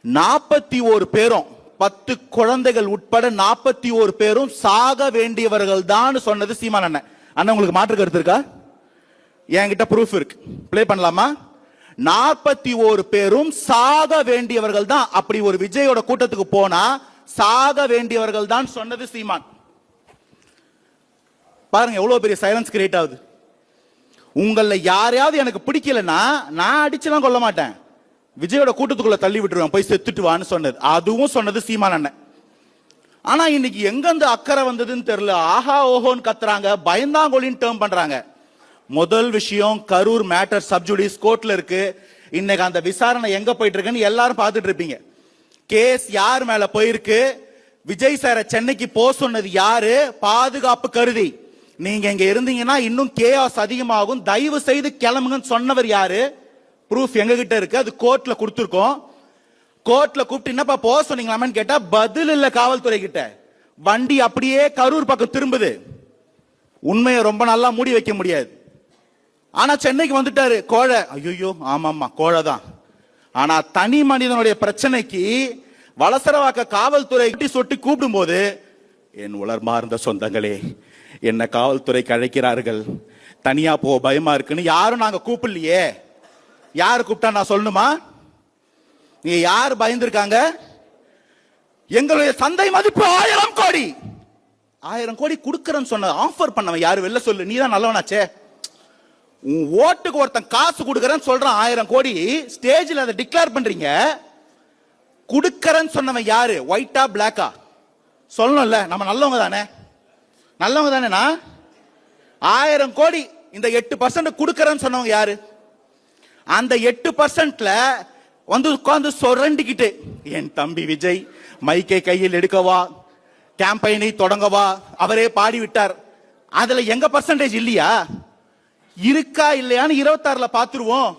41 பேரும் 10 குழந்தைகள் உட்பட 41 பேரும் சாக வேண்டியவர்கள் தான் சொன்னது சீமான் அண்ணன். அண்ணன் உங்களுக்கு மாற்று கருத்து இருக்கா? என்கிட்ட ப்ரூஃப் இருக்கு, ப்ளே பண்ணலாமா? 41 பேரும் சாக வேண்டியவர்கள் தான். அப்படி ஒரு விஜயோட கூட்டத்துக்கு போனா சாக வேண்டியவர்கள் தான் சொன்னது சீமான். பாருங்க எவ்வளவு பெரிய சைலன்ஸ் கிரியேட் ஆகுது. உங்கள யாரையாவது எனக்கு பிடிக்கலன்னா நான் அடிச்சுலாம் கொள்ள மாட்டேன், விஜயோட கூட்டத்துக்குள்ள தள்ளி விட்டுருவேன், போய் செத்துட்டு வான்னு சொன்னது. அதுவும் சொன்னது சீமான் அண்ணன். ஆனா இன்னைக்கு எங்க இருந்து அக்கறை வந்ததுன்னு தெரியல. ஆஹா ஓஹோன்னு கத்துறாங்க, பயந்தாங்கொலின்னு டேர்ம் பண்றாங்க. முதல் விஷயம், கரூர் மேட்டர் சப்ஜுடிஸ் கோர்ட்ல இருக்கு. இன்னைக்கு அந்த விசாரணை எங்க போயிட்டு இருக்குன்னு எல்லாரும் பார்த்துட்டு இருப்பீங்க. கேஸ் யார் மேல போயிருக்கு? விஜய் சார சென்னைக்கு போக சொன்னது யாரு? பாதுகாப்பு கருதி. நீங்க இங்க இருந்தீங்கன்னா இன்னும் கேஆஸ் அதிகமாகும், தயவு செய்து கிளம்புங்கன்னு சொன்னவர் யாரு? ப்ரூஃப் எங்க கிட்ட இருக்கு, அது கோர்ட்ல கொடுத்திருக்கோம். கோர்ட்ல கூப்பிட்டு என்னப்பா போக சொன்னீங்களாமன்னு கேட்டா பதில் இல்ல காவல்துறை கிட்ட. வண்டி அப்படியே கரூர் பக்கம் திரும்புது. உண்மையை ரொம்ப நல்லா மூடி வைக்க முடியாது. ஆனா சென்னைக்கு வந்துட்டாரு கோழை. ஐயோ ஆமாமா கோழை தான். ஆனா தனி மனிதனுடைய பிரச்சனைக்கு வலசரவாக்க காவல்துறை சொட்டி கூப்பிடும் போது, என் உலர்மார்ந்த சொந்தங்களே, என்ன காவல்துறைக்கு அழைக்கிறார்கள், தனியா போ பயமா இருக்குன்னு யாரும் நாங்க கூப்பிடலையே. யாரு கூப்பிட்டா நான் சொல்லணுமா? நீ யார் பயந்துருக்காங்க? எங்களுடைய சந்தை மதிப்பு 1000 கோடி. 1000 கோடி கொடுக்கறன்னு சொன்ன ஆஃபர் பண்ணவன் யாரு? வெளில சொல்லு, நீ தான் நல்லவனாச்சே. உன் ஓட்டுக்கு ஒருத்தன் காசு கொடுக்கறன்னு சொல்றான் 1000 கோடி, ஸ்டேஜில் அதை டிக்ளேர் பண்றீங்க. கொடுக்கறன்னு சொன்னவன் யாரு? ஒயிட்டா பிளாக்கா சொல்லணும்ல. நம்ம நல்லவங்க தானே, நல்லவங்க தானேனா? 1000 கோடி இந்த 8% கொடுக்கறன்னு சொன்னவங்க யாரு? அந்த 8%ல வந்து உட்கார்ந்து சொரண்டிக்கிட்டு, என் தம்பி விஜய் மைக்கை கையில் எடுக்கவா, கேம்பெயினை தொடங்கவா, அவரே பாடி விட்டார். அதுல எங்க பர்சன்டேஜ் இல்லையா? இருக்கா இல்லையான்னு 26ல பாத்துருவோம்.